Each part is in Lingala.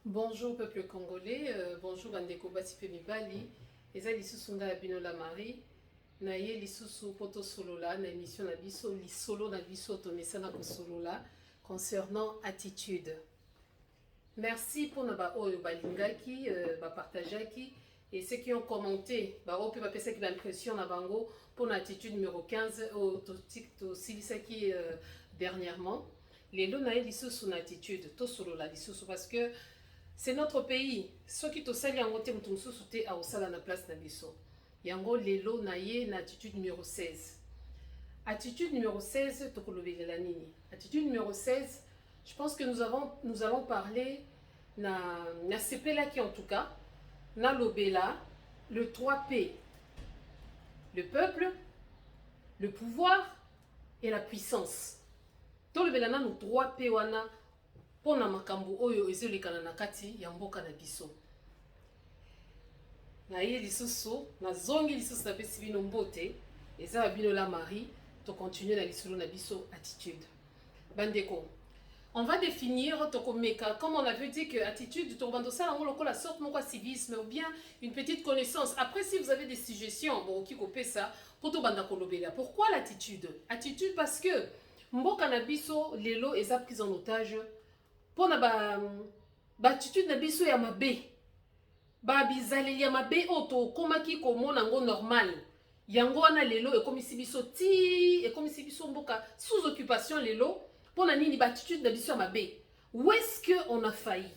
Bonjour peuple congolais, bonjour Bandeko Basipe Mibali, eza lisusu nga ya bino la Marie, na ye lisusu poto solola na émission na biso, lisolo na biso tomesana ko solola concernant attitude. Merci pour na ba oyo balingaki, ba partageaki et ceux qui ont commenté, ba oyo pe ba pesa ki ba impression na bango pour na attitude numéro 15 au to silisaki dernièrement. Lelo na ye lisusu na attitude to solola lisusu parce que c'est notre pays. Ceux qui te salent en côté mutu souté à osala na place na biso. Yango lelo na ye na attitude numéro 16. Attitude numéro 16 to kolobela nini. Attitude numéro 16, je pense que nous allons parler na sepela qui en tout cas na lobela le 3P. Le peuple, le pouvoir et la puissance. To lobela na no 3P wana pona makambo oyo ezolekana na kati ya mboka na biso. Na ye lisusu, na zongi lisusu na pesi bino mbote, eza bino la Marie, to continuer na lisolo na biso attitude. Bandeko, on va définir tokomeka, comme on avait dit que attitude, to ça la sorte mon civisme ou bien une petite connaissance. Après, si vous avez des suggestions, bon, qui copie ça, pour to banda kolobela. Pourquoi l'attitude? Attitude parce que mboka na biso lelo eza prise en otage. Pona ba attitude na biso ya mabe ba bizaleli ya mabe oto komaki komona ngo normal yango wana lelo ekomisi biso ti ekomisi biso mboka sous occupation lelo pona nini ba attitude na biso ya mabe. Où est-ce que on a failli?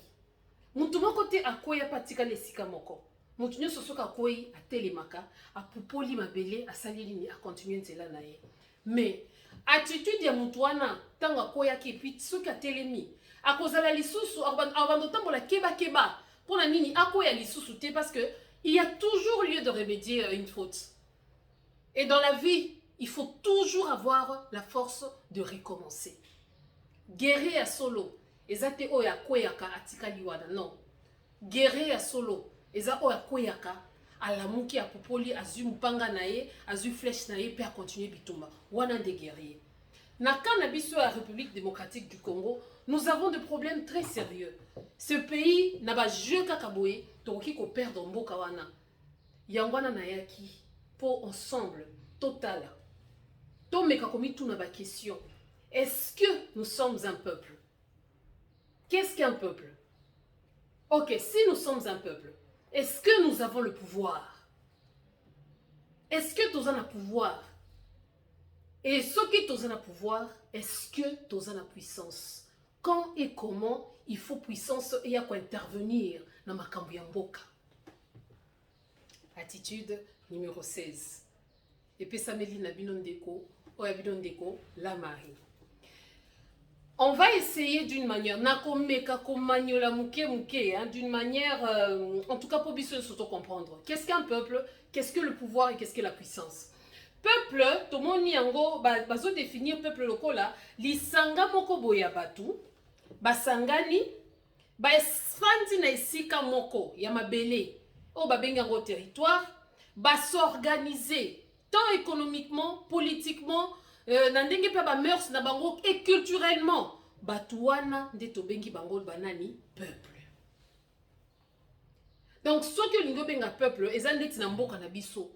Mutu moko te akoya patika lesika moko, mutu nyoso soka akoyi atelemaka apupoli mabele asaleli ni a continuer nzela na ye. Mais attitude ya mutu wana tanga akoya ki puis soki atelemi akozala lisusu abandotambola keba keba pona nini akoya lisusu te parce que il y a toujours lieu de remédier une faute. Et dans la vie, il faut toujours avoir la force de recommencer. Guerrier à solo, ezate oya koyaka atika liwada non. Guerrier à solo, eza oya koyaka alamuki apopoli azu mpanga na ye, azu flèche na ye pe a continuer bitumba. Wana de guerrier. Na cannabis à la République démocratique du Congo, nous avons des problèmes très sérieux. Ce pays n'a pas joué kakaboé, toki ko perdre mboka wana. Yangwana na yaki pour ensemble total. To meka komi tout na ba question. Est-ce que nous sommes un peuple? Qu'est-ce qu'un peuple? OK, si nous sommes un peuple, est-ce que nous avons le pouvoir? Est-ce que nous avons le pouvoir? Et ce qui est dans le pouvoir, est-ce que tu as la puissance? Quand et comment il faut puissance et à quoi intervenir dans ma Mboka? Attitude numéro 16. Et puis ça me dit Nabinondeko, la Marie. On va essayer d'une manière, d'une manière, en tout cas pour bien se comprendre. Qu'est-ce qu'un peuple? Qu'est-ce que le pouvoir et qu'est-ce que la puissance? Peuple, tout le monde yango bazo définir peuple lokola lisanga moko boya batu basangani ba esfandi na esika moko ya mabele o babenga ngo territoire ba s'organiser tant économiquement, politiquement, na ndenge pe ba mœurs na bango et culturellement batu wana nde to bengi bango banani peuple. Donc ce que lingo benga peuple ezandeti na mboka na biso.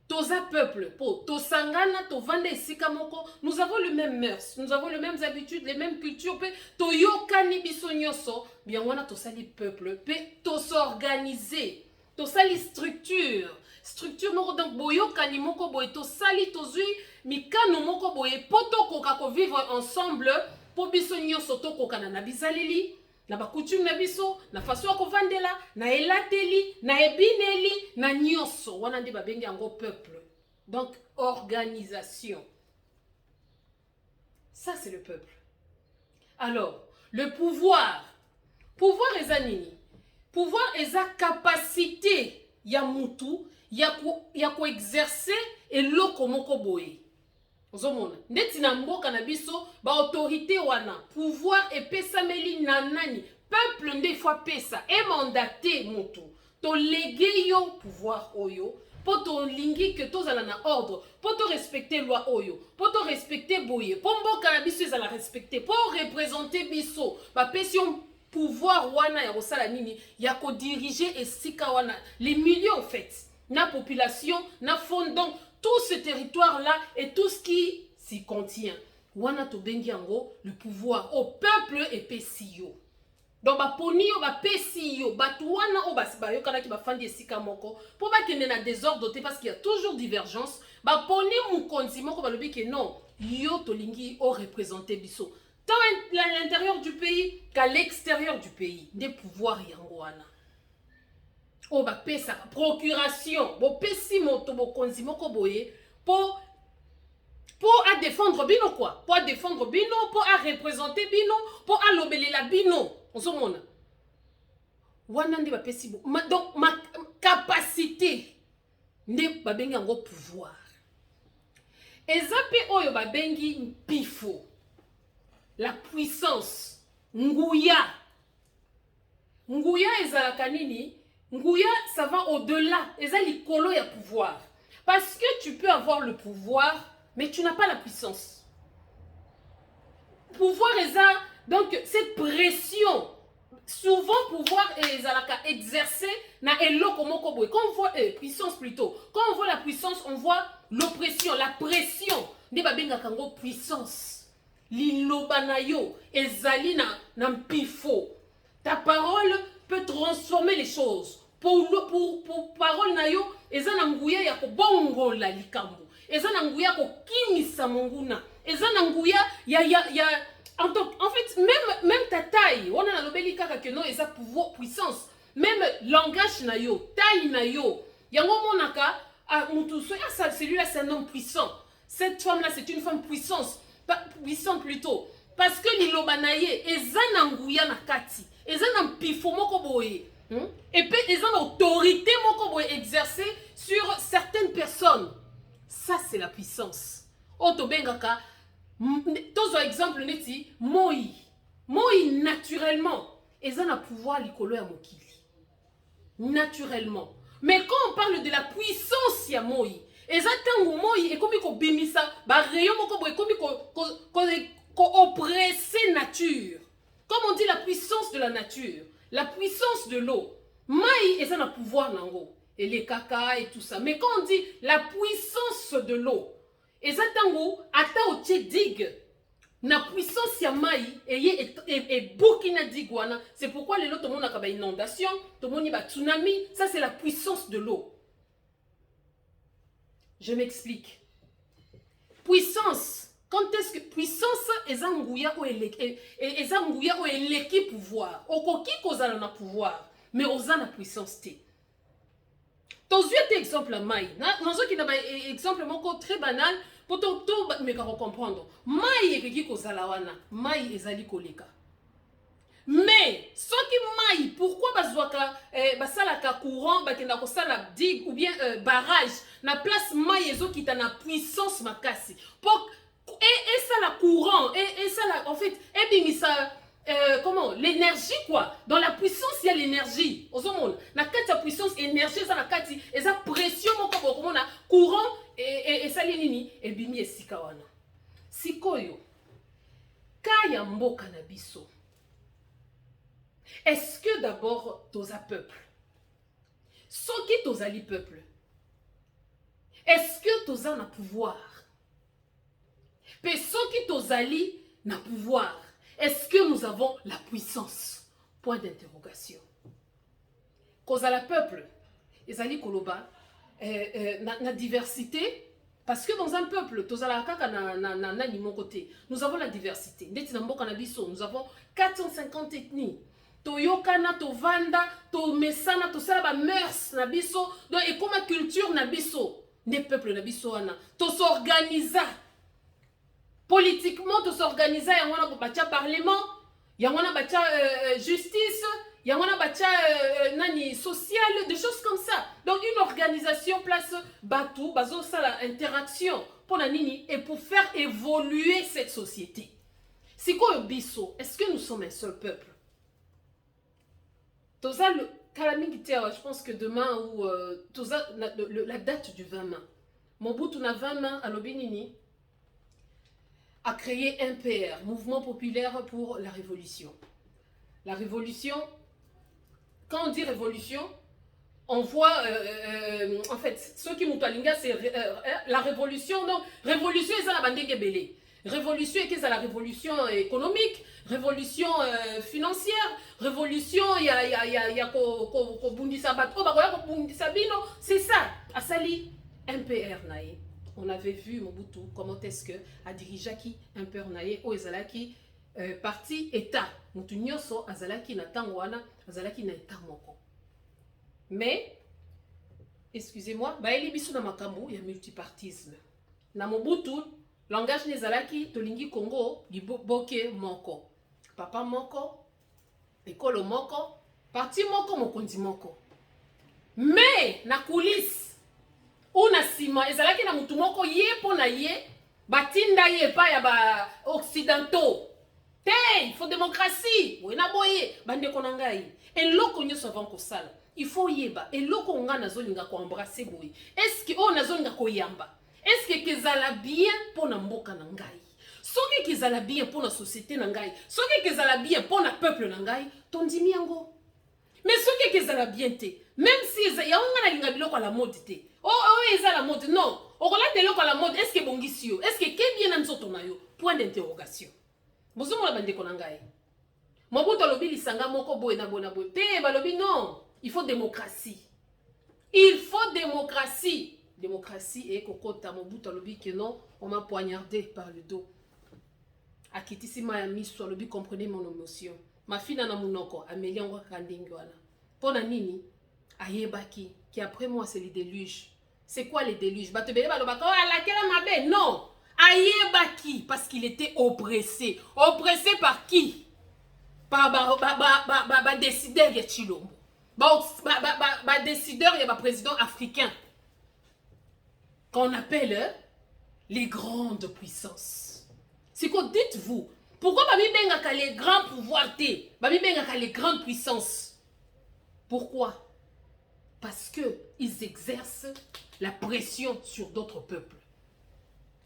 Toza peuple, po tosangana, tovanda esika moko, nous avons le même mœurs, nous avons les mêmes habitudes, les mêmes cultures, pe toyokani biso nyoso, bien wana tosali peuple, pe tosorganiser, tosali structure moko donc boyokani moko boye tosali tozui mikano moko boye poto koka ko vivre ensemble, po biso nyoso tokokana na bizaleli. Na ba coutume na biso, na façon ko vandela, na elateli, na ebineli, na nyoso, wana ndi babengi yango peuple. Donc organisation. Ça c'est le peuple. Alors, le pouvoir. Pouvoir eza nini? Pouvoir eza capacité ya mutu ya ko exercer eloko moko boye. Ozomona ndeti na mboka na biso ba autorité wana pouvoir epesameli na nani peuple nde fois pesa e mandaté mutu to légué yo pouvoir oyo po to lingi que tozala na ordre po to respecter loi oyo po to respecter boye po mboka na biso ezala respecter po représenter biso ba pesi pouvoir wana ya kosala nini ya kodiriger esika wana les milieux en fait na population na fond donc tout ce territoire là et tout ce qui s'y contient wana tobengi yango le pouvoir au peuple epesi yo donc baponi yo bapesi yo bato wana oyo bayokanaki bafandi esika moko mpo bakende na désordre te parce qu'il y a toujours divergence baponi mokonzi moko balobi ke non yo tolingi oreprésente biso tant à l'intérieur du pays qu'à l'extérieur du pays des pouvoirs yango wana oyo bapesaka procuration bopesi moto bokonzi moko boye pour à défendre bino quoi pour à défendre bino pour à représenter bino pour à lobelela bino ozomona wana nde bapesi donc ma capacité nde babengi yango pouvoir eza mpe oyo babengi mpifo la puissance nguya nguya ezalaka nini nguya ça va au-delà eza likolo ya pouvoir parce que tu peux avoir le pouvoir mais tu n'as pas la puissance pouvoir eza donc cette pression souvent pouvoir ezalaka exercer na eloko moko boye quand on voit puissance plutôt quand on voit la puissance on voit l'oppression la pression nde babengaka yango puissance liloba na yo ezali na mpifo ta parole peut transformer les choses pour parole na yo eza na nguya ya kobongola likambo eza na nguya kokimisa monguna eza na nguya ya en fait même ta taille on a lobeli kaka que non eza pouvoir puissance même langage na yo taille na yo yango monaka mutu so ça celui-là c'est un homme puissant cette femme là c'est une femme puissante plutôt parce que liloba na ye eza na nguya na kati eza na mpifo moko boye et puis eza na autorité moko boye exercée sur certaines personnes ça c'est la puissance otobengaka tozo exemple neti moi naturellement eza na pouvoir likolo ya mokili naturellement mais quand on parle de la puissance ya moi eza tango moi ekomi kobimisa ba rayon moko boye ekomi oppresser nature comme on dit la puissance de la nature la puissance de l'eau mai eza na pouvoir nango et les caca et tout ça mais quand on dit la puissance de l'eau eza tango ata otie digue na puissance ya mai et bokina digue wana c'est pourquoi lelo tomonaka ba inondation tomoni ba tsunami ça c'est la puissance de l'eau je m'explique puissance quand est-ce que puissance eza nguya o eleki pouvoir okoki kozala na pouvoir mais oza na puissance te tozwi ete exemple ya mai nazoki na exemple moko très banal po tomeka kocomprendre mai ekeki kozala wana mai ezali koleka mais soki mai pourquoi bazwaka basalaka courant bakenda kosala digue ou bien barrage na place mai ezokita na puissance makasi po esala courant esala en fait ebimisa comment l'énergie quoi dans la puissance il y a l'énergie ozomona na kati ya puissance énergie eza na kati eza pression moko bokomona courant esali nini ebimi esika wana sikoyo ka ya mboka na biso est-ce que d'abord toza peuple soki tozali peuple est-ce que toza na pouvoir pe soki tozali na pouvoir est-ce que nous avons la puissance? Point d'interrogation. Kozala peuple, ezali koloba, na diversité, parce que dans un peuple, tozala kaka na ni mon côté, nous avons la diversité. Ndeti na mboka na biso, nous avons 450 ethnies. Toyokana, tovanda, to mesana, to sala ba mœurs na biso, donc et comme culture na biso, ne peuple na biso wana, to s'organisa. Politiquement, tout s'organiser, il y a un parlement, il y a un justice, il y a un nani social, des choses comme ça. Donc une organisation place batou, bazo ça la interaction pour la nini et pour faire évoluer cette société. C'est quoi biso? Est-ce que nous sommes un seul peuple? Toza le calamité, je pense que demain ou toza la date du 20 mai. Mobutu na 20 mai à l'Obinini a créé MPR, Mouvement Populaire pour la Révolution. La révolution, quand on dit révolution, on voit, en fait, ceux qui m'oualinga, c'est la révolution. Non, révolution, c'est la bandenge belé. Révolution, c'est la révolution économique, révolution financière, révolution, il y a c'est ça. Asali, MPR naïe. On avait vu Mobutu, comment est-ce que a dirigé qui MPR naïe, ou ezalaki parti État. Mutu nyoso azalaki na tangwana, azalaki na État moko. Mais, excusez-moi, baeli biso na makambo ya multipartisme. Na Mobutu, langage nezalaki tolingi Congo liboke moko. Papa moko, ekolo moko, parti moko mokonzi moko. Mais na coulisse ou na sima ezalaki na mutu moko ye pona ye batinda ye pa ya ba occidentaux. Il faut démocratie. Oui, na boye bande konangai. Et loko nyoso avant ko sala. Il faut yeba. Et loko nga nazolinga ko embrasser boye. Est-ce que on nazolinga ko yamba? Est-ce que kezala bien pour na mboka na ngai? Soki kezala bien pour na société na ngai? Soki kezala bien pour na peuple na ngai? Tondimi yango. Mais soki kezala bien te, même si ya nga na linga biloko la mode te. Oh eza la mode non. Okola de loko la mode, est-ce que bongisio? Est-ce que ke bien na nzoto na yo? Point d'interrogation. Bozo mona bande ko na ngai. Mobutu alobi lisanga moko boye na bona boye. Te balobi non. Il faut démocratie. Il faut démocratie. Démocratie et kokota Mobutu alobi que non, on m'a poignardé par le dos. Akitisi Mayami soit alobi comprenez mon émotion. Ma fille na munoko Amélie ngo kandingi wana. Pona nini ayebaki qui après moi c'est les déluges. C'est quoi les déluges? Ba te bele balobaka oh la kela mabe non. Ayebaki parce qu'il était oppressé. Oppressé par qui? Par décideur ya Chilombo. Décideur ya président africain. Qu'on appelle les grandes puissances. C'est quoi dites-vous? Pourquoi Babi Bengaka les grands pouvoirs té? Babi Bengaka les grandes puissances. Pourquoi? Parce que ils exercent la pression sur d'autres peuples.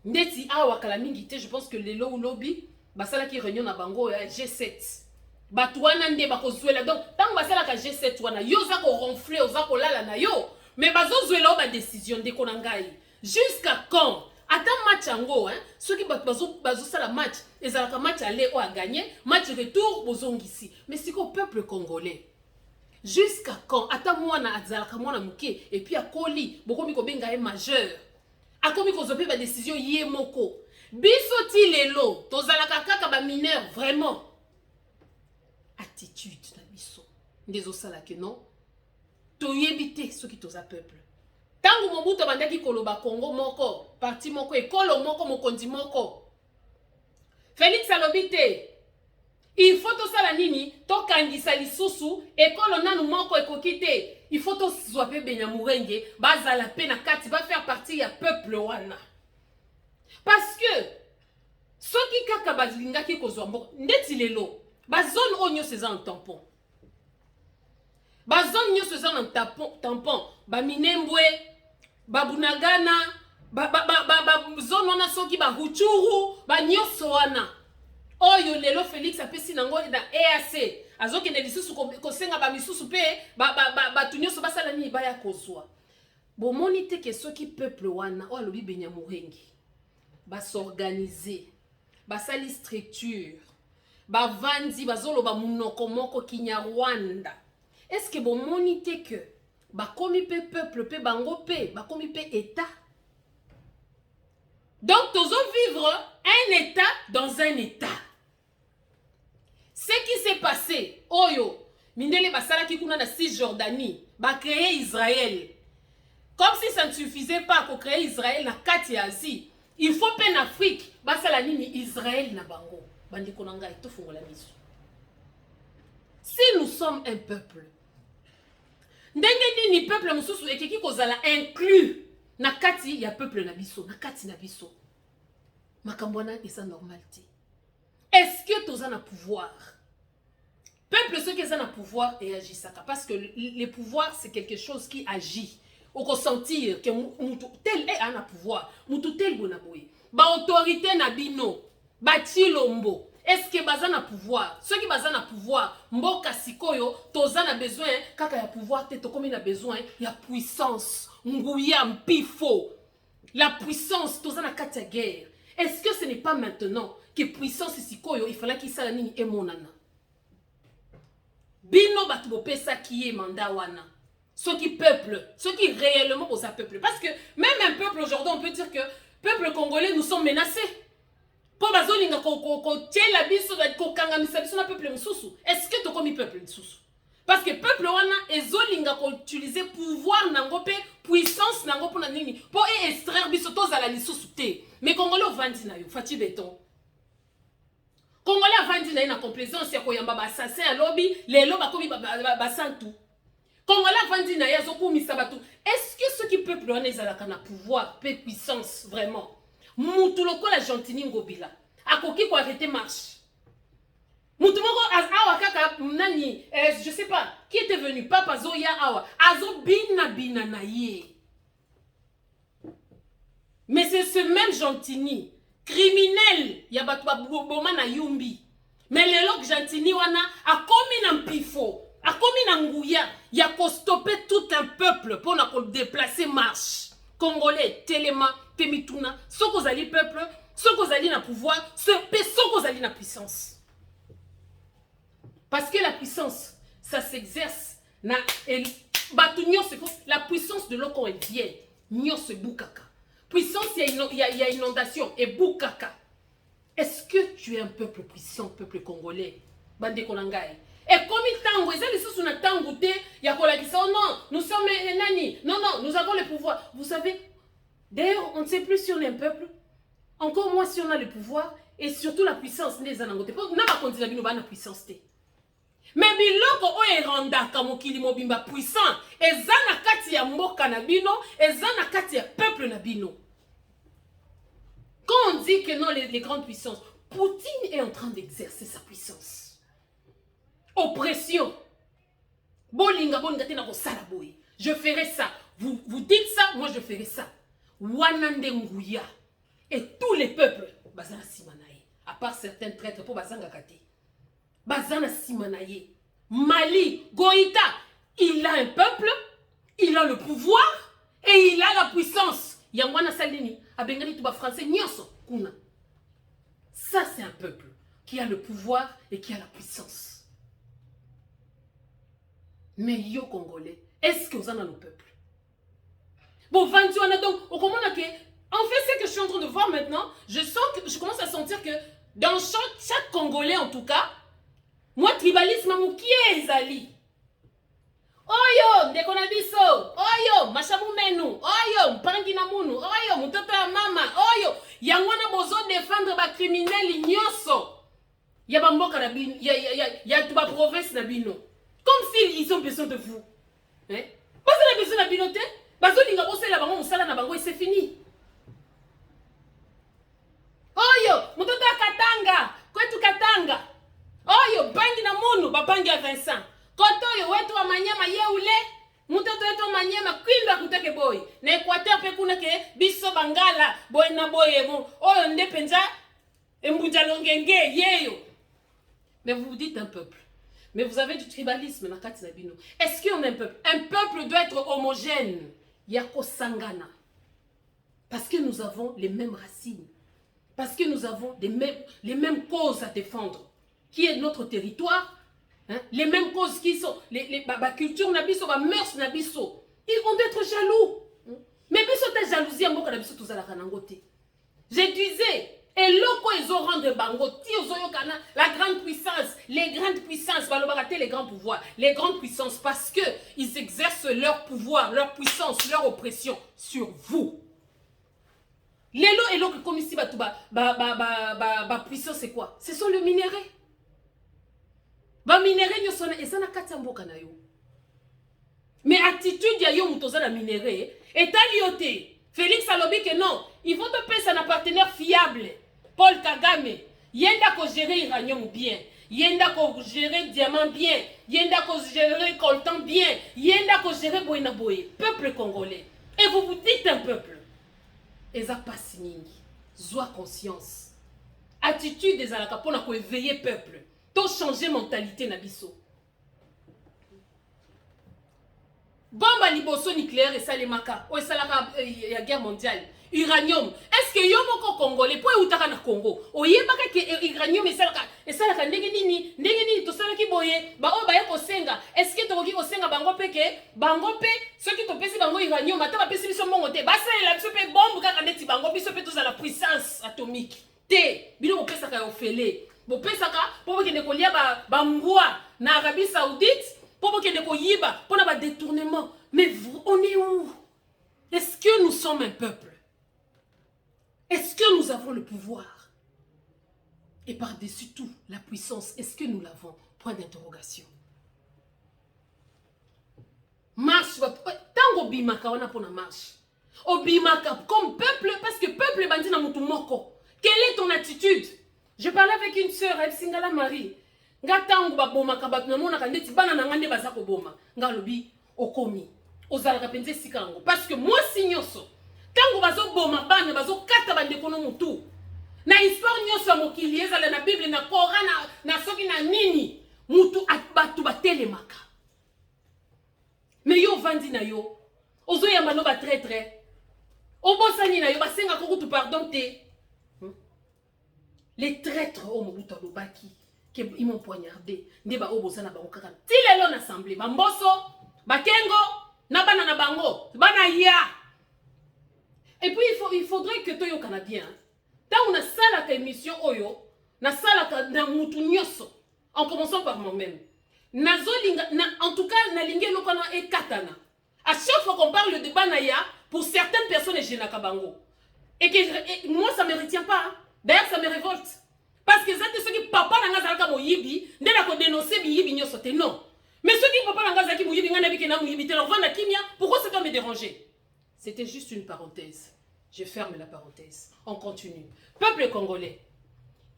Neti awa kala mingi te, je pense que lelo ou lobby basala ki réunion na bango G7. Batouana nde bakozwela donc tant basala ka G7 wana yo za ko ronfler oza ko lala na yo mais bazozwela ba décision de konangai jusqu'à quand ata match yango hein ceux qui bazo sala match ezalaka match aller ou à gagner match retour bozongisi mais c'est qu'au peuple congolais jusqu'à quand ata mwana azalaka mwana muke et puis akoli bokomi ko benga majeur akomi kozope ba décision yé moko biso ti lelo tozalaka kaka ba mineur vraiment attitude na biso ndezo sala que non toyebite soki toza peuple tangu Mobutu bandaki koloba Congo moko parti moko ekolo moko mokonzi moko Félix alobite il faut to sala nini to kangisa lisusu ekolo nanu moko ekokite il faut to zwape Benyamurenge bazala pe na kati ba faire partie ya peuple wana parce que soki kaka bazlingaki kozwa mboka ndeti lelo ba zone onyo c'est en tampon ba zone nyo c'est en tampon ba Minembwe ba Bunagana ba zone wana soki ba Huchuru ba nyoso wana oyo lelo Félix apesi nango na EAC azoki ne lisusu ko senga ba misusu pe ba tunyoso basala ni baya kozwa bomoni te ke soki peuple wana o alobi Benyamurenge ba s'organiser ba sali structure ba vandi bazoloba munoko moko Kinyarwanda est-ce que bomoni te que ba komi pe peuple pe bango pe ba komi pe état donc tozo vivre un état dans un état. Ce qui s'est passé, Oyo, Mindele Basala qui kuna na Cisjordanie, ba créer Israël. Comme si ça ne suffisait pas pour créer Israël na kati Asie. Il faut peine Afrique, basala nini Israël na bango. Bandi konanga ito fongola miso. Si nous sommes un peuple, ndenge nini peuple mususu ekeki kozala inclus na kati ya peuple na biso, na kati na biso. Makambwana esa normalité. Est-ce que tu as un pouvoir? Peuple, ceux qui ont un pouvoir et agissent. Parce que le pouvoir, c'est quelque chose qui agit. Au ressentir que tel est un pouvoir. Moutou tel bonaboui. Ba autorité na bino. Ba chilombo. est-ce que baza na pouvoir? Ceux qui baza na pouvoir, mboka sikoyo, toza na besoin, kaka ya pouvoir, te tokomi na besoin, ya puissance, nguya mpifo. La puissance, toza na kati ya guerre. Est-ce que ce n'est pas maintenant que puissance sikoyo, il fallait qu'il sala nini emonana? Bino batu bopesa qui est mandat wana. Ceux qui peuplent, ceux qui réellement posent un peuple. Parce que même un peuple aujourd'hui, on peut dire que peuple congolais, nous sommes menacés. Est-ce que tu comme peuple parce que peuple wana ezolinga ko utiliser pouvoir nango pe puissance nango pour nini pour extraire biso tozala lisusu te. Mais congolais vandi na yo fati béton. Congolais vandi na complaisance ya koyamba ba assassin à lobby lelo bakomi ba santu. Congolais vandi na ya zokumisa batu. Est-ce que ceux qui peuple wana ezalaka na pouvoir pe puissance vraiment? Mutu lokola Gentini Ngobila akoki ko arrêter marche. Mutu moko awa kaka nani je sais pas qui était venu papa Zoya awa azo bina na ye. Mais c'est ce même Gentini criminel ya batu boma na yumbi. Mais lelo Gentini wana akomi na mpifo, akomi na nguya ya ko stopper tout un peuple pour na ko déplacer marche. Congolais téléma temituna soko zali peuple soko zali na pouvoir soko zali na puissance. Parce que la puissance ça s'exerce na la puissance de l'eau quand elle vient nyo se bukaka. Puissance il y a inondation et bukaka. Est-ce que tu es un peuple puissant, peuple congolais? Bande konangai. Et comme il tango, ils sont na tango te ya kolakisa oh non, nous sommes nani. Non, nous avons le pouvoir. Vous savez, d'ailleurs, on ne sait plus si on est un peuple, encore moins si on a le pouvoir et surtout la puissance des anangote. Pour na ba kontina bino ba na puissance te. Mais biloko o erandaka mokili mobimba puissant, ezana kati ya mboka na bino, ezana kati ya peuple na bino. Quand on dit que non les grandes puissances, Poutine est en train d'exercer sa puissance. Oppression. Je ferai ça. Vous dites ça, moi je ferai ça. Wanande Nguya. Et tous les peuples, Bazana Simanaye. À part certains traîtres pour Bazanga Kate. Bazana Simanaye. Mali, Goïta, il a un peuple, il a le pouvoir et il a la puissance. Yangwana Salini, Abengani Touba français, Nyoso, Kuna. Ça c'est un peuple qui a le pouvoir et qui a la puissance. Mais yo Congolais, est-ce que vous en avez le peuple? Bon, 21 ans, donc, en fait, ce que je suis en train de voir maintenant, je commence à sentir que dans chaque Congolais, en tout cas, moi, tribalisme, qui est Zali? Oyo, Ndekonabiso, Oyo, Machamu Menu, Oyo, Mpangina Munu, Oyo, Mutoto ya Mama, Oyo, Yangwana Bozo défendre ba criminel Nyoso. Yaba Mboka na bino, ya tuba province na bino. Comme s'ils ont besoin de vous. Hein? Parce qu'ils ont besoin de binote. Parce que linga bosela bango musala na bango et c'est fini. Oyo, mutoto Katanga, kwetu Katanga. Oyo, bangi na munu, babangi ya Vincent. Koto yo wetu wa manyama yeule, mutoto wetu wa manyama kwimba kutake boy. Na Equateur pe kuna ke biso bangala boy na boy mo. Oyo ndepenza embunja longenge yeyo. Mais vous vous dites un peuple. Mais vous avez du tribalisme na kati na bino. Est-ce qu'on a un peuple? Un peuple doit être homogène. Yako sangana. Parce que nous avons les mêmes racines. Parce que nous avons les mêmes causes à défendre. Qui est notre territoire? Hein? Les mêmes causes qui sont la culture nabiso, la mœurs nabiso. On doit être jaloux. Mais biso ta jalousie en boka nabiso tozala kanangote. Je disais, et loko ils ont rendu bangoti la grande puissance, les grandes puissances, les grands pouvoirs, les grandes puissances parce que ils exercent leur pouvoir, leur puissance, leur oppression sur vous. Lelo et l'autre comme ici puissance c'est quoi? Ce sont le minerai. Ba minerai nyo sona esana kati mboka na yo. Mais attitude ya yo mutoza la minerai et taliote. Félix alobi que non, il faut te payer un partenaire fiable. Paul Kagame, yenda ko gérer uranium bien, yenda ko gérer diamant bien, yenda ko gérer coltan bien, yenda ko gérer boina boye. Peuple congolais. Et vous vous dites un peuple. Eza passe ningi. Zoa conscience. attitude ezalaka mpona koéveiller peuple to changer mentalité na biso. Bomba liboso nucléaire esalemaka oyo esalaka ya guerre mondiale uranium. Est-ce que yo moko congolais po eutaka na Congo oyebaka ke uranium esalaka ndenge nini tosalaki boye baoyo baye kosenga? Est-ce que tokoki kosenga bango mpe ke bango mpe soki topesi bango uranium ata bapesi biso mbongo te basalela biso mpe bombe kaka neti bango biso mpe tozala puissance atomique te? Bino bopesaka ya ofele bopesaka po bokende kolia bambwa na Arabie Saoudite pour que des koyiba, pour avoir des détournements. Mais vous, on est où? Est-ce que nous sommes un peuple? Est-ce que nous avons le pouvoir? Et par-dessus tout, la puissance, est-ce que nous l'avons? Point d'interrogation. Marche, tango bimaka, on a pour la marche. Obimaka, comme peuple, parce que peuple est bandit dans mon moko. Quelle est ton attitude? Je parlais avec une sœur, elle Singala Marie. Nga tangu baboma kabatu na mona kandeti bana na ngande baza ko boma nga lobi okomi ozalaka penze sikango parce que moi sinyoso tangu bazo boma bana bazo kata bande kono mutu na histoire nyoso mokili ezala na Bible na Coran na soki na nini mutu atbatu batelemaka mais yo vandi na yo ozo yamba no ba traître obosani na yo basenga ko kutu pardon te les traîtres au mobutu lobaki ils m'ont poignardé. Ndeba obosa na bango kaka. Ti lelo na assemblée, bamboso, bakengo, na bana na bango, bana ya. Et puis il faudrait que toyo canadien. Tant on a sala ka émission oyo, na sala ka na mutu nyoso. En commençant par moi-même. En tout cas, na lingé lokana e katana. À chaque fois qu'on parle de banaya, pour certaines personnes et jenaka bango. Et moi ça me retient pas. Hein. D'ailleurs ça me révolte. Parce que c'est ceux qui papa n'a pas de moyibi, n'est pas dénoncer biyibi nyo sote non. Mais ceux qui papa n'a pas de moyibi n'a pas de moyibi, leur vendre la kimia, pourquoi ça doit me déranger? C'était juste une parenthèse. Je ferme la parenthèse. On continue. Peuple congolais,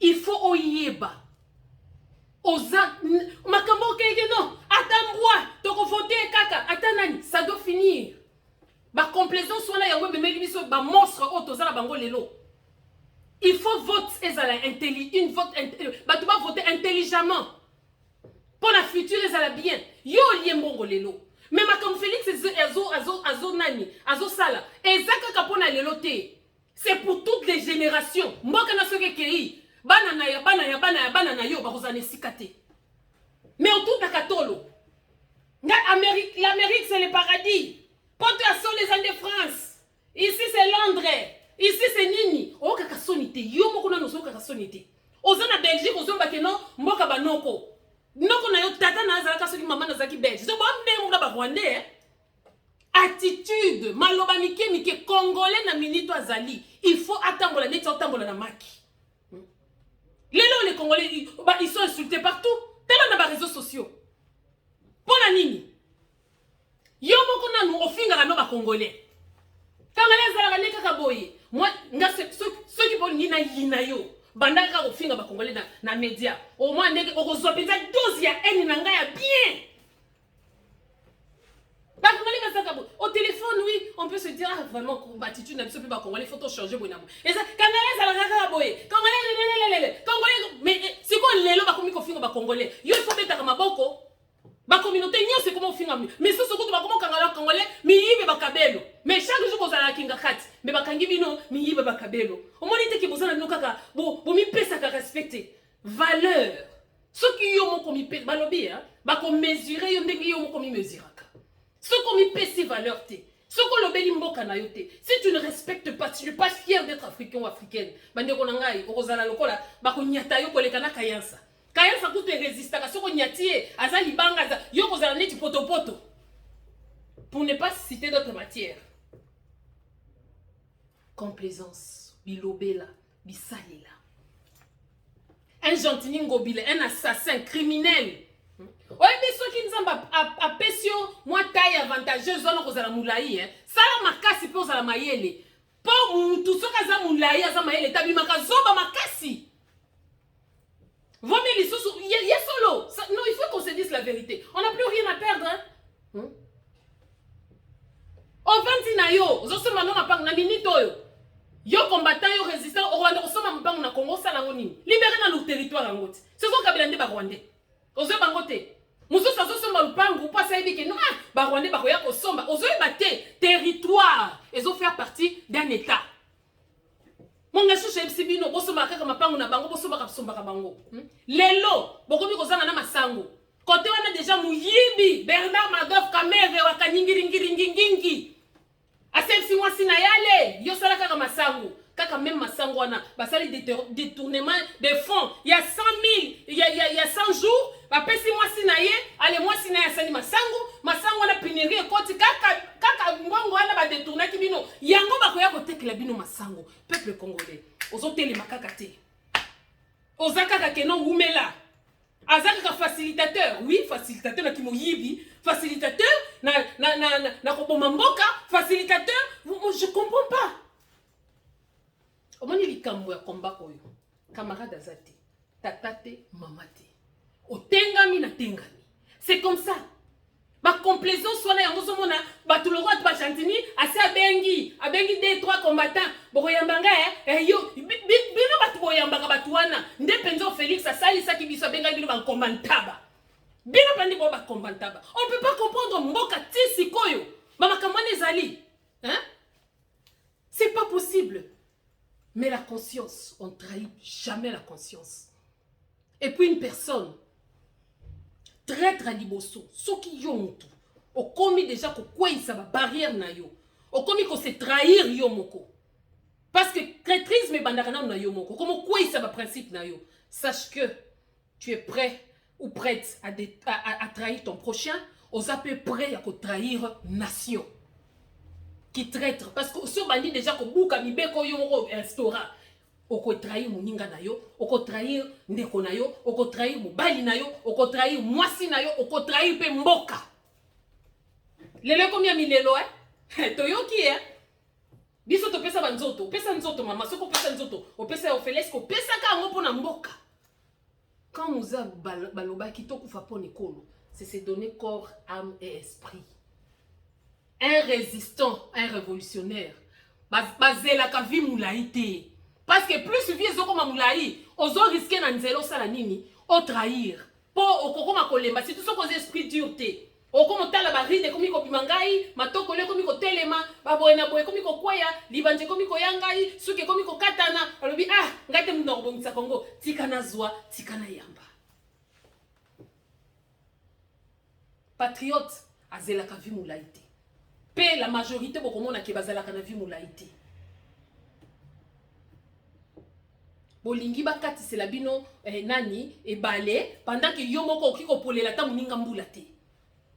il faut oyeba. Oza, makambo keke non, atambwa, toko voter kaka, atanani, ça doit finir. Ba complaisance soit là ya webe melibiso ba monstre otoza la bango lelo. Il faut voter une vote tu vas voter intelligemment. Pour la future, les ala bien. Yo liembongo lelo. Mais ma comme Félix azo nani, azo sala. Ezaka kapona lelo te. C'est pour toutes les générations. Moi kana soke kei. Bana na yo bakozane sikate. Mais autour de Katolo. L'Amérique c'est le paradis. Porte à sol les Andes de France. Ici c'est Londres. Ici c'est nini o kaka sonité yo moko na nozo kaka sonité oza na Belgique ozo bakeno mboka banoko noko na yo tata na azala ka soki mama na zaki Belgique so bombe mona ba Rwandais attitude maloba mike congolais na minito azali il faut atambola neti atambola na maki lelo les congolais ils sont insultés partout tellement na ba réseaux sociaux pona nini yo moko na no ofinga na ba congolais Congolais zala ka kaka boye moi nga ceux qui vont yina yo bandaka ko finga ba congolais na média au moins ndenge okozwa peza dose ya eni na nga ya bien ba congolais bazaka bo au téléphone oui on peut se dire ah vraiment attitude na biso pe ba congolais faut changer bonamo et ça congolais zala kaka boye congolais mais c'est quoi lelo ba komi ko finga ba congolais yo il faut mettre maboko ba communauté nyo c'est comment finga mais ce que tu ba comment congolais mi yibe ba kabelo mais chaque jour kozala kinga kati mais bakangi bino mi yibe ba kabelo o moni te ki bozana bino kaka bo mi pesa ka respecter valeur ce qui yo moko mi pesa balobi hein ba ko mesurer yo ndenge yo moko mi mesuraka ce ko mi pesa valeur te ce ko lobeli mboka na yo te si tu ne respectes pas tu n'es pas fier d'être africain ou africaine bande ko ngai o kozala lokola ba ko nyata yo koleka na kayansa kayansa kutu résistaka soko nyatie azali banga yo kozala neti poto pour ne pas citer d'autres matières. Complaisance, bilobela, bisalela. Un gentil ngobile, un assassin criminel. Ouais, mais ceux qui nous ont apesio, moi taille avantageuse, on a moulaï, hein. Ça la makasi pour la mayele. Pour tout ce qui a moulaï, a mayele, tabi makazoba makasi. Vos mélissos, il y a solo. Non, il faut qu'on se dise la vérité. On n'a plus rien à perdre, hein. On vend na yo, zo se mano na pang na minute yo. Yo combattant, yo résistant, au Rwanda, on s'en va na Congo, ça la nini. Libéré dans le territoire en route. C'est ce qu'on a dit Rwandais. Ozo bangote. Muso sazo somba lupangu pas ça dit que non ba Rwandais ba koya ko somba. Ozo baté territoire. Ils ont fait partie d'un état. Monga shusha ebisibino bosomba kaka mapangu na bango bosomba ka somba ka bango. Lelo bokomi kozanga na masango. Côté wana déjà Muyibi, Bernard Madoff Kamere wa kanyingiringiringingi. Asemsi moi sina yale, yo sala kaka masango. Kaka même masango wana basali détournement de fonds. Il y a 100 000, il y a 100 jours, ba pesi moi sina ye, allez moi sina ya sali masango na pinerie koti kaka mbongo wana ba détourner ki bino. Yango ba koya kotekela bino masango. Peuple congolais, ozoteli makaka te. Ozaka kenon wumela. Azaka facilitateur, oui, facilitateur na kimoyibi, facilitateur na kobomamboka, facilitateur, je comprends pas. Omoni likambo ya combat oyo. Camarade azate, tatate, mamate. Otengami na tengami. C'est comme ça. Ma complaisance soit là, yango somona, batuloko at chantini, assez abengi 2-3 combattants. Bokoyambanga yo, bino batu boyambanga batuana. Ndepenzo Félix asali saki biso benga bino ba kombantaba. Bino pandi bo ba kombantaba. On peut pas comprendre mboka tisi koyo. Mama kamane zali. Hein? C'est pas possible. Mais la conscience, on trahit jamais la conscience. Et puis une personne traître à liboso, ceux qui ont tout, au commis déjà que quoi il ça va barrière na yo, au commis qu'on se trahir yo moko. Parce que traîtrise me bandakana na yo moko, comme quoi il ça va principe na yo. Sache que tu es prêt ou prête à trahir ton prochain, aux peu prêt à trahir nation. Qui traître parce que si on bandit déjà que bouka mibeko yo moko restaurant. Oko trahir muninga na yo, oko trahir ndeko na yo, oko trahir mobali na yo, oko trahir mwasi na yo, oko trahir pe mboka. Lelo combien milelo toyoki biso to pesa banzoto, pesa nzoto mama, soko pesa nzoto, o pesa ofelesco, pesa ka ngo pona mboka. Quand Mouza baloba kitoko fa pona ekolo, c'est se donner corps, âme et esprit. Un résistant, un révolutionnaire, bazela ka vi moulaïté. Parce que plus vieux sont comme moulaï, ozo risquer na nzelo sala nini, o trahir. Po okokoma kolemba, si tout ça cause esprit dureté. Okomo tala baride komi ko bimangai, matoko le komi ko telema, baboena boye komi ko kwaya, libanje komi ko yangai, suke komi ko katana, alobi ngate mundo bongisa Kongo, tika na zwa, tika na yamba. Patriote azela ka vi moulaïté. Pe la majorité bokomona ke bazala kana vi moulaïté. Bolingi bakati c'est la bino nani et balé pendant que yo moko okiko polela ta muninga mbula te.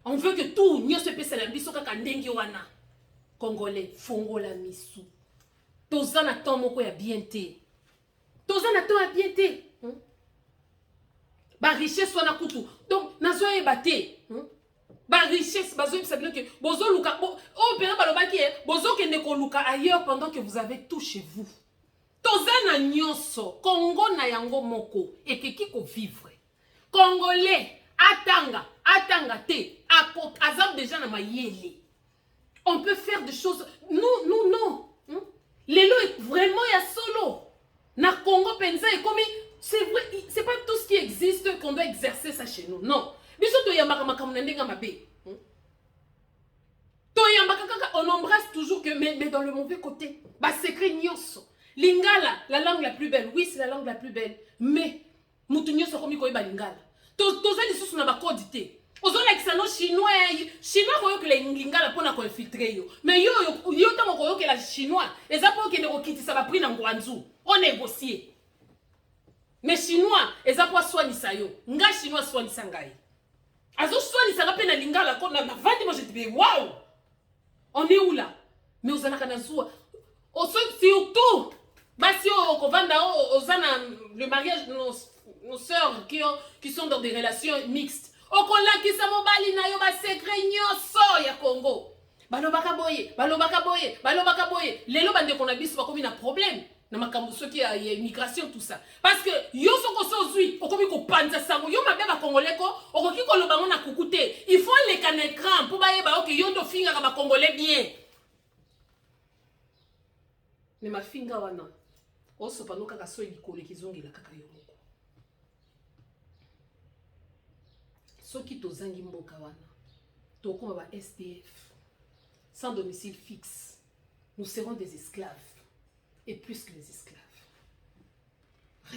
On veut que tout nyo se pese la biso kaka ndenge wana. Congolais fongola misu. Tozana ton moko ya bien te. Tozana ton ya bien te. Ba richesse wana kutu. Donc nazo e baté. Ba richesse bazo ça veut dire que bozo luka o pena balobaki bozo ke ne ko luka ailleurs pendant que vous avez tout chez vous. Tozana nyonso, Congo na yango moko, et que qui ko vivre. Congolais, atanga te, azam déjà na mayele. On peut faire des choses, nous, non. Lelo est vraiment ya solo. Na Congo penza et comme, c'est vrai, c'est pas tout ce qui existe qu'on doit exercer ça chez nous, non. Biso to yambaka makamuna ndenga mabe. To yambaka kaka, on embrasse toujours que, mais dans le mauvais côté. Ba secret nyonso. Lingala, la langue la plus belle. Oui, c'est la langue la plus belle. Mais, mutunyo sokomi koyeba lingala. Toza lisusu na bakodité. Ozola kisano chinois, chinois koyo que lingala pona ko infiltrer yo. Mais yo tango koyo que la chinois, eza po ke ne kokitisa ba prix na ngwanzu. On négocier. Mais chinois, eza po soinisa yo. Nga chinois soinisa ngai. Azo soinisa pe na lingala ko na vandi moi je dis waouh. On est où là? Mais ozala kana zuwa. Surtout Basi Kovanda, Ozana, le mariage de nos sœurs qui sont dans des relations mixtes. Okola qui sa mobali na yo ba secret nyoso ya Congo. Balobaka boye. Lelo bande qu'on a biso ba komi na problème. Na makambo soki ya immigration tout ça. Parce que yo soko sozui, okomi ko panza sango yo mabe ba congolais ko, okoki ko lobango na kukute. Il faut les can écran pour ba yeba OK yo to finga ba congolais bien. Mais ma finga wana. Oso pano kaka so elikole kizongi la kaka yo moko. Soki tozangi mboka wana. Tokoma ba SDF. Sans domicile fixe. Nous serons des esclaves. Et plus que les esclaves.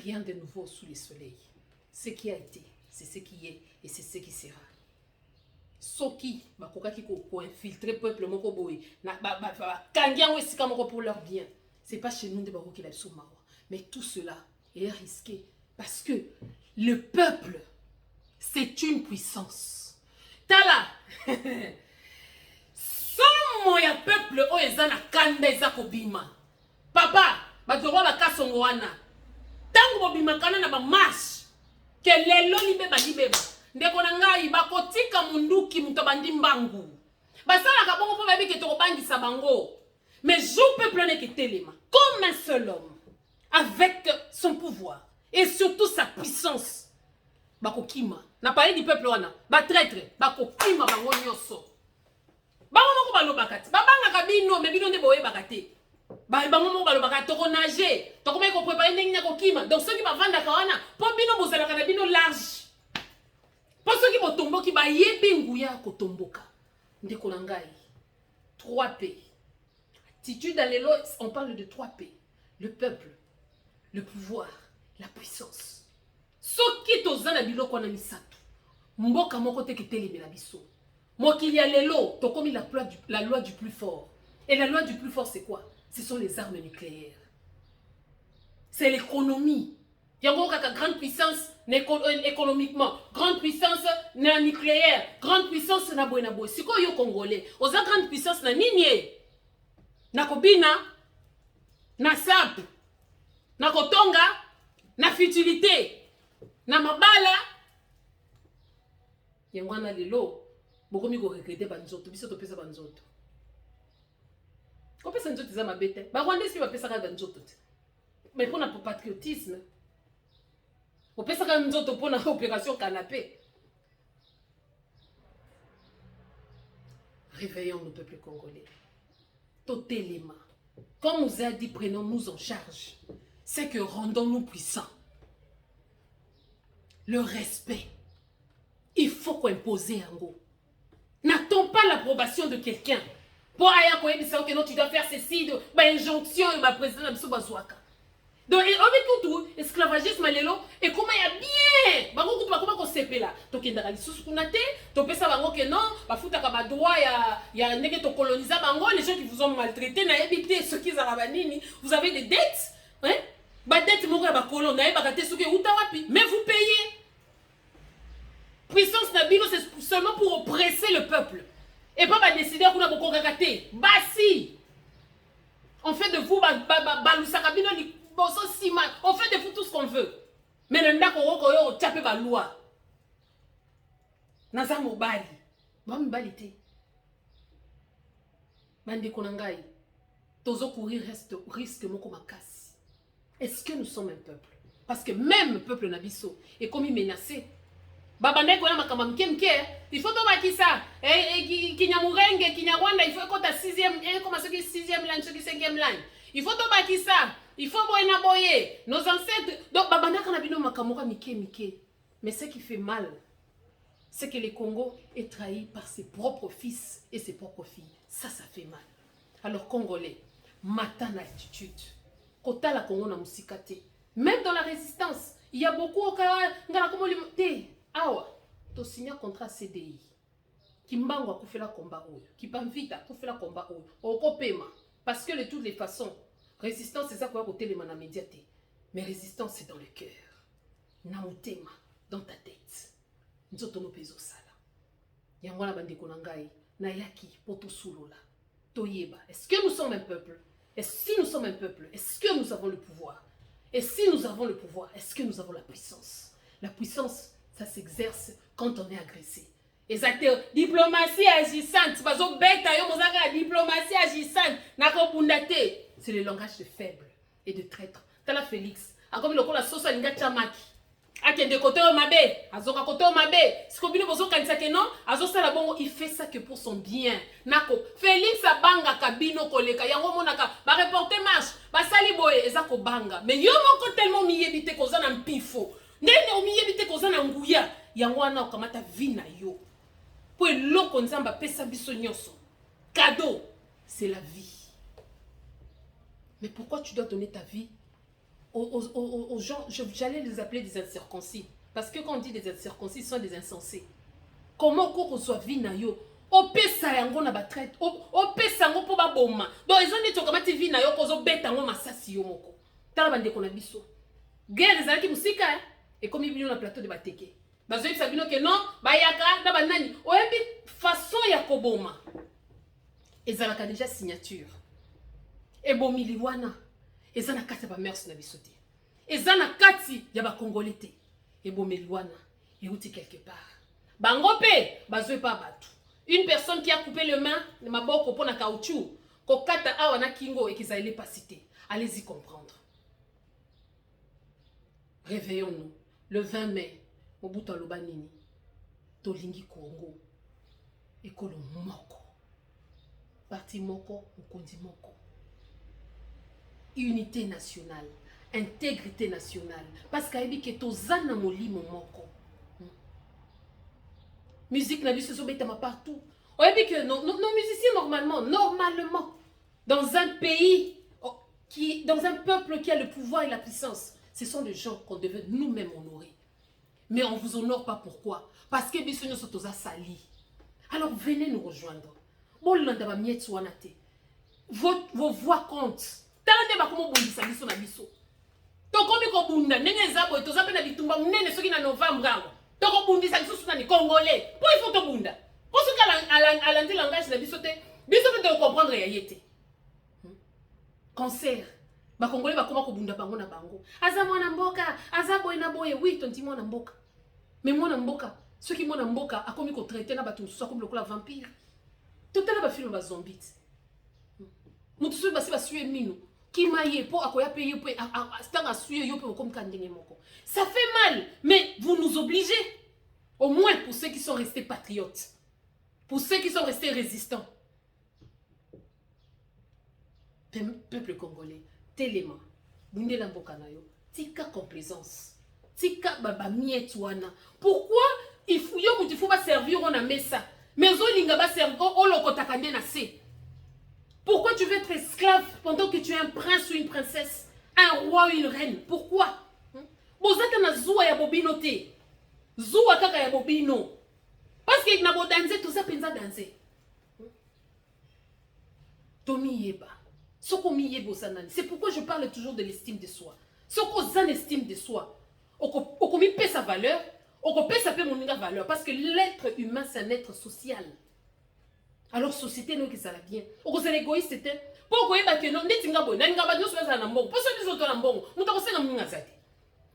Rien de nouveau sous le soleil. Ce qui a été, c'est ce qui est et c'est ce qui sera. Soki, bakoka ki ko infiltrer peuple moko boy, na kangia wesika moko pour leur bien. C'est pas chez nous de bakoki la souma. Mais tout cela est risqué parce que le peuple, c'est une puissance. Tala. Somo ya peuple o ezana kanda ezako bima. Papa, batoro la kasongo wana. Tango bobima kana na ba marche. Que lelo libeba libeba. Ndeko na ngai bakotika munduki mutobandi mbangu. Basala ka bongo po babi ke to bangisa bango. Mais je peuple ne ke telema comme un seul homme avec son pouvoir et surtout sa puissance. Bakokima. Na parlé du peuple wana. Ba traître, bakokima bango nyoso. Bango moko balobakati. Babanga kabino me bino nde boye bakate. Bango moko balobaka toko nager. Toko mai ko préparer ndenge na kokima. Donc ceux qui va vendre kawana, po bino bozalaka na bino large. Po ceux qui botomboki ba yebi nguya ko tomboka. Ndeko na ngai. 3 P. Attitude dans les lois, on parle de 3 P. Le peuple, le pouvoir, la puissance. Soki tozana biloko na misato. Mboka moko te keteli na biso. Mokili ya lelo, tokomi la loi du plus fort. Et la loi du plus fort c'est quoi? Ce sont les armes nucléaires. C'est l'économie. Il y a encore une grande puissance économiquement, grande puissance nucléaire, grande puissance na boy na boy. Si quoi yo congolais, aux grande puissance na nini? Na kobina, na sap, na kotonga, na futilité, na mabala. Yengwana lelo, bokomi ko regretter banzoto, biso to pesa banzoto. Ko pesa nzoto za mabete. Ba Rwandais si ba pesa ka banzoto. Mais pour notre patriotisme, on pesa ka nzoto pour na opération canapé. Réveillons le peuple congolais. Totelema. Comme nous a dit, prenons-nous en charge. C'est que rendons-nous puissants. Le respect. Il faut qu'on impose un go. N'attends pas l'approbation de quelqu'un. Pour aller à que non, tu dois faire ceci, de injonction et ma présidente Bazouaka. Donc, avec tout, esclavagisme, et comment il y a bien. Bango kutu bakoma ko sepela. To kendaka lisusu kunate, to pesa bango que non, ba futa ka ba droit ya ndenge to coloniser bango, les gens qui vous ont maltraité na ebité ceux qui zarabanini, vous avez des dettes, hein? Ba dette moko ya ba colon na ebaka te soki uta wapi, mais vous payez. Puissance nabino c'est seulement pour oppresser le peuple. Et pas ba décider qu'on a beaucoup kakaté. Bah si. On fait de vous balusaka bino li boso sima, on fait de vous tout ce qu'on veut. Mais le ndako roko yo tape ba loi. Naza mobali. Ba mobali te. Bande konangai. Tozo courir risque moko makasi. Est-ce que nous sommes un peuple? Parce que même le peuple nabiso est comme menacé. Babane kona makamba mkemke, il faut tomaki ça. Kinyamurenge, Kinyarwanda, il faut qu'on ta 6e, comment c'est que 6e line, ce qui 5e line. Il faut tomaki ça. Il faut boyena boyer. Nos ancêtres, donc babana kana bino makamora mike. Mais ce qui fait mal, c'est que le Congo est trahi par ses propres fils et ses propres filles. Ça fait mal. Alors Congolais, matin attitude. Kota la Congo na musikate. Même dans la résistance, il y a beaucoup au ngala comme le awa, to signer contrat CDI. Kimbango a fait la combat oyo. Kipamvita a fait la combat oyo. Okopema. Parce que de toutes les façons, résistance c'est ça qu'on va côté les mana médiaté. Mais résistance c'est dans le cœur. Nautema dans ta tête. Nzoto no peso sala. Yangwana bandeko nangai na yaki poto sulola. Toyeba. Est-ce que nous sommes un peuple? Et si nous sommes un peuple, est-ce que nous avons le pouvoir? Et si nous avons le pouvoir, est-ce que nous avons la puissance? La puissance, ça s'exerce quand on est agressé. Exact. Diplomatie agissante. Diplomatie agissante. C'est le langage de faible et de traître. Tala Félix. Comme le la sauce à l'inga chamaki. Akende côté au mabe, azoka côté au mabe. Si kobino bozo kanisa que non, azosala bongo, il fait ça que pour son bien. Nako, Félix abanga kabino koleka, yango monaka, ba reporter marche, ba sali boye, ezako banga. Mais yo moko tellement miyebite koza na mpifo. Ndenge omiyebite koza na nguya, yango wana okamata vie na yo. Po eloko nzamba pesa biso nyonso. Cadeau, c'est la vie. Mais pourquoi tu dois donner ta vie aux gens? J'allais les appeler des incirconcis. Parce que quand on dit des incirconcis, ils sont des insensés. Comment qu'on reçoit vie na yo? Opesa yango na batraite, opesa yango po ba boma. Donc ils ont dit tokamati vie na yo kozo beta yango masasi yo moko. Tala bande ko na biso. Guerre ezalaki musika et comme bino na plateau de bateke. Bazoyi sabino que non, bayaka na banani. Oyebi façon ya koboma. Ezalaka déjà signature. Et bon miliwana. Ezana kati ba mers na bisote. Ezana kati ya ba congolais te. Et bon miliwana. Et outi quelque part. Bangope, bazoe pas batu. Une personne qui a coupé le main, le maboko pour na caoutchouc, kokata awa na kingo et qu'ils allaient pas citer. Allez-y comprendre. Réveillons-nous. Le 20 mai, Mobutu Alobanini, Tolingi Congo, Ekolo Moko. Parti Moko, Okondi Moko. Unité nationale, intégrité nationale. Parce qu'il y a que tozana molimo moko. Musique na biso sobetama partout. On a dit que nos musiciens normalement, dans un pays, dans un peuple qui a le pouvoir et la puissance, ce sont des gens qu'on devait nous-mêmes honorer. Mais on ne vous honore pas, pourquoi? Parce que biso nyoso toza sali. Alors venez nous rejoindre. Bon landa ba mietsu wanate. Vos voix comptent. Talande ba komo bundisa biso na biso. Tokomi ko bunda nenge zabo toza pe na bitumba munene soki na novembre awa. Toko bundisa biso suna ni congolais. Pour il faut to bunda. Pour ce qu'à l'anti langage na biso te, biso pe de comprendre ya yete. Concert. Ba congolais ba koma ko bunda bango na bango. Aza mwana mboka, aza boy na boye, oui, tonti mwana mboka. Mais mwana mboka, ceux qui mwana mboka a komi ko traiter na batu so comme le la vampire. Tout à l'heure ba film ba zombie. Mutu so ba si ba suye mino. Qui maille pour akoya payer pour stanga suye yo pour comme kandenge moko. Ça fait mal, mais vous nous obligez. Au moins pour ceux qui sont restés patriotes. Pour ceux qui sont restés résistants. Peuple congolais, Téléma, Bundela Mbokanayo, Tika complaisance. Tika baba mietouana. Pourquoi il faut pas servir on a mis ça? Mais on linga ba servir on lokotakande na se. Pourquoi tu veux être esclave pendant que tu es un prince ou une princesse, un roi ou une reine? Pourquoi? Bozaka na zuwa ya bobino te. Zuwa kaka ya bobino. Parce que na bo danser tout ça penza danser. Tomi yeba. Soko mi yebo sanani. C'est pourquoi je parle toujours de l'estime de soi. Soko zan estime de soi. Oko mi pe sa valeur, oko pe sa pe moninga valeur parce que l'être humain c'est un être social. Alors société nous qui ça la bien. Oko c'est l'égoïste c'était. Pourquoi yeba que non netinga boy, nanga ba nyoso za na mbongo. Parce que les autres na mbongo, mutako senga munga zate.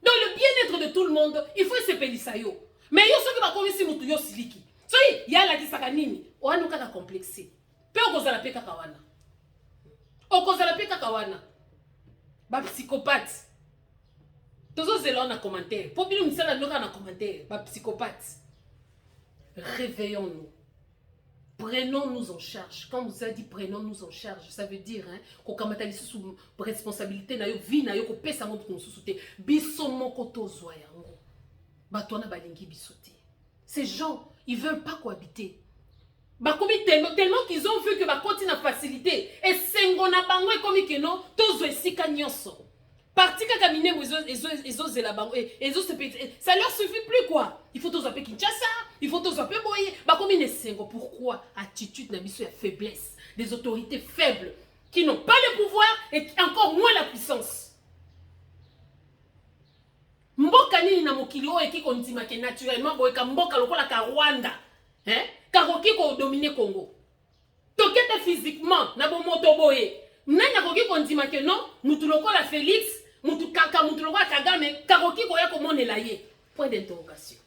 Dans le bien-être de tout le monde, il faut se pelisa yo. Mais yo soki ba komisi mutu yo siliki. So yala ki saka nini? O anu kaka complexé. Pe okozala pe kaka wana. Okozala pe kaka wana. Ba psychopathe. Tozo zela na commentaire. Po bino misala noka na commentaire, ba psychopathe. Réveillons-nous. Prenons-nous en charge. Quand vous avez dit prenons-nous en charge, ça veut dire qu'on kamata biso sous responsabilité na yo vie na yo ko pesa ngo pour souté. Biso moko tozwa yango. Batona balingi bisoté. Ces gens, ils veulent pas cohabiter. Bakomi tellement qu'ils ont vu que ba continue à facilité et sengona bango e komi que non, tozo esika nyonso. Parti kaka minemo ezo zela bango ezo se ça leur suffit plus quoi. Il faut tous appeler Kinshasa, il faut tous appeler Boye. Bah comme une sengo, pourquoi attitude na biso ya faiblesse, des autorités faibles qui n'ont pas le pouvoir et encore moins la puissance. Mboka nini na mokili o eki kondima ke naturellement boye ka mboka lokola ka Rwanda, karoki ko dominer Congo. Tokete physiquement na bo moto boye. Nani akoki kondima ke non, mutu lokola Félix, mutu kaka mutu lokola Kagame, karoki ko ya ko monela ye. Point d'interrogation.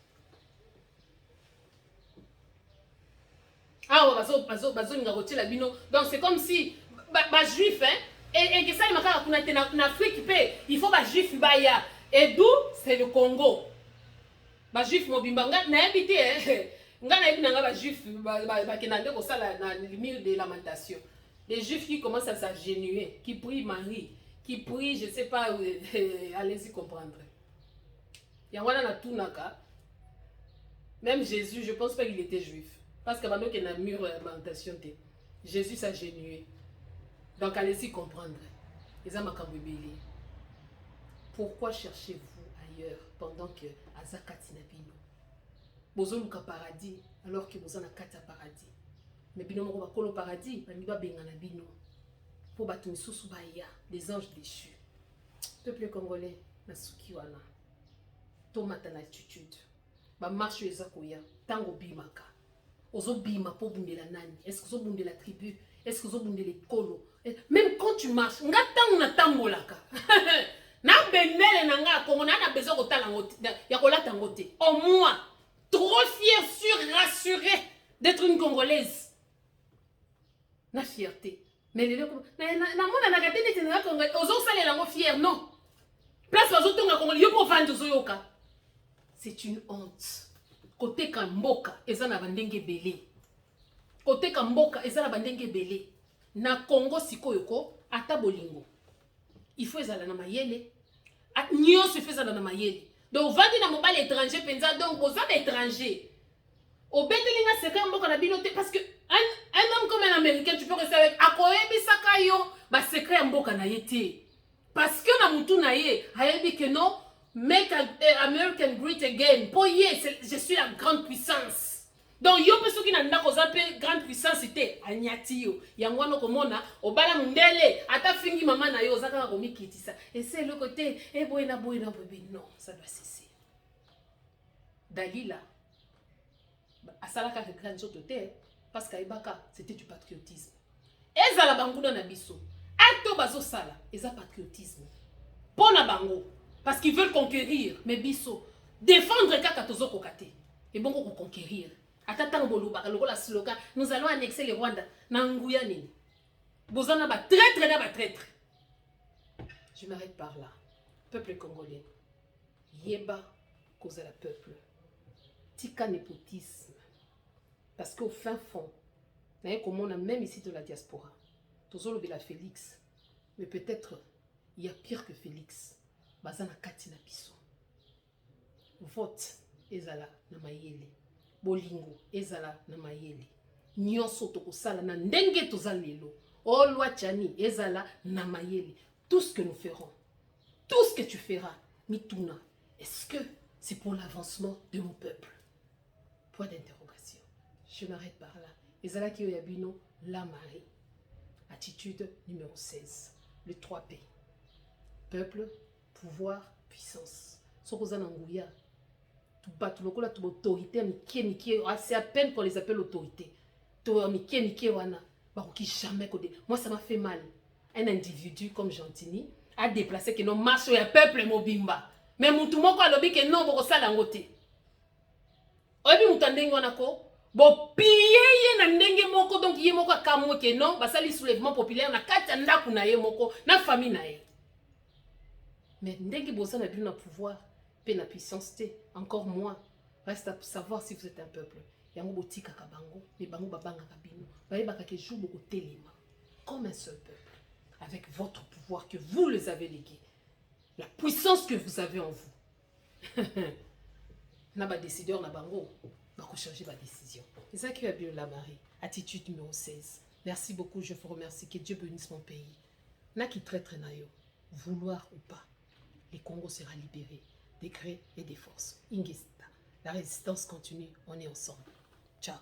Ah bazo nga rotila bino. Donc c'est comme si ba juif et que ça il m'a kuna en Afrique il faut ba juif ba ya. Et d'où c'est le Congo. ba juif mobimba nga na habité nga na ebina nga ba juif ba kenande ko sala na mur de lamentation. Les juifs qui commencent à s'agenouiller, qui prient Marie, qui prient, je sais pas, allez-y comprendre. Yangwana na tunaka. Même Jésus, je pense pas qu'il était juif. Parce que maintenant qu'il y a un mur de lamentation, Jésus s'agenouillait. Donc allez-y comprendre. Pourquoi cherchez-vous ailleurs pendant que Azakati Nabino Bozo luka paradis alors que vous en avez kata paradis. Mais bino moko bakolo paradis, bamiba benga na bino. Pour batu misusu baya, des anges déchus. Peuple congolais, na suki wana. Tomata na attitude. Ba marche ezakoya, tango bimaka. Ozo bima po bundela nani? Est-ce que ozo bundela tribu? Est-ce que ozo bundela kolo? Même quand tu marches, nga tango na tambolaka. Na bendele na nga Congo na besoin kotala ngote, ya kolata ngote. Au moins, trop fier, sûr, rassuré d'être une Congolaise. Na fierté. Mais les gens, na mona na gade nete na Congolais, ozo sale la ngo fier non. Place ozo tonga Congolais, yo po vendre ozo yoka. C'est une honte. Côté Kamboka, eza na bandenge belé. Côté Kamboka, eza na bandenge belé. Na Congo sikoyoko, ata bolingo. Il faut ezala na mayele. Nyon se fait ezala na mayele. Donc vandi na mobile étranger penza donc aux hommes étrangers. Au betelinga secret mboka na binote parce que un homme comme un américain tu peux rester avec akoyebi sakayo ba secret mboka na yete. Parce que na mutu na ye, hayebi que non. Make American great again. Pour je suis la grande puissance. Donc, yo peso qui n'a pas grande puissance c'était Agnatio. Yangwano komona, obala mundele, ata fingi maman na yo, zaka komi kitisa. Et c'est le côté, boina bébé. Non, ça doit cesser. Dalila, asalaka grande sotote, parce qu'Aibaka, c'était du patriotisme. Ezala banguda na biso. Ato bazo sala, eza patriotisme. Pona bango. Parce qu'ils veulent conquérir, mais biso. Défendre kaka tozo kokate. Et bon ko conquérir. Atata ngoluba la slogan, nous allons annexer le Rwanda. Nanguya nini. Bozana ba traître na ba traître. Je m'arrête par là. Peuple congolais. Yeba cause la peuple. Tika népotisme. Parce qu'au fin fond, comme on a même ici de la diaspora, tozo lobe la Félix. Mais peut-être il y a pire que Félix. Bazana kati na biso. Vote ezala na mayele. Bolingo ezala na mayele. Nyonso tokosala na ndenge tozalelo. O loi tchani ezala na mayele. Tout ce que nous ferons, tout ce que tu feras, mituna, est-ce que c'est pour l'avancement de mon peuple? Point d'interrogation. Je m'arrête par là. Ezala ki oyabino la Marie. Attitude numéro 16. Le 3P. Peuple, pouvoir, puissance. Sokoza Nanguya. Tout lokola tout autorité, c'est à peine qu'on les appelle autorité. Jamais. Moi, ça m'a fait mal. Un individu comme Gentini a déplacé que non marche et peuple mobimba. Mais moutoumoko a lobby que non, boko sala ngote. Obi mutandenge wanako. Bo piye na ndenge moko donc ye moko akamwe que non, basali soulèvement populaire na kati ndaku na ye moko, na famille na ye. Mais ndenge bosa na bien pouvoir, pe na puissance te, encore moins. Reste à savoir si vous êtes un peuple. Yango botika kabango, mais bango babanga kabino. Baye bakake jou boko telema comme un seul peuple avec votre pouvoir que vous les avez légué. La puissance que vous avez en vous. Na ba décideur na bango, bako changer ba décision. C'est ça qui a bien la Marie. Attitude numéro 16. Merci beaucoup, je vous remercie. Que Dieu bénisse mon pays. Na qui traite na yo, vouloir ou pas. Le Congo sera libéré des grés et des forces. Ingesta. La résistance continue, on est ensemble. Ciao.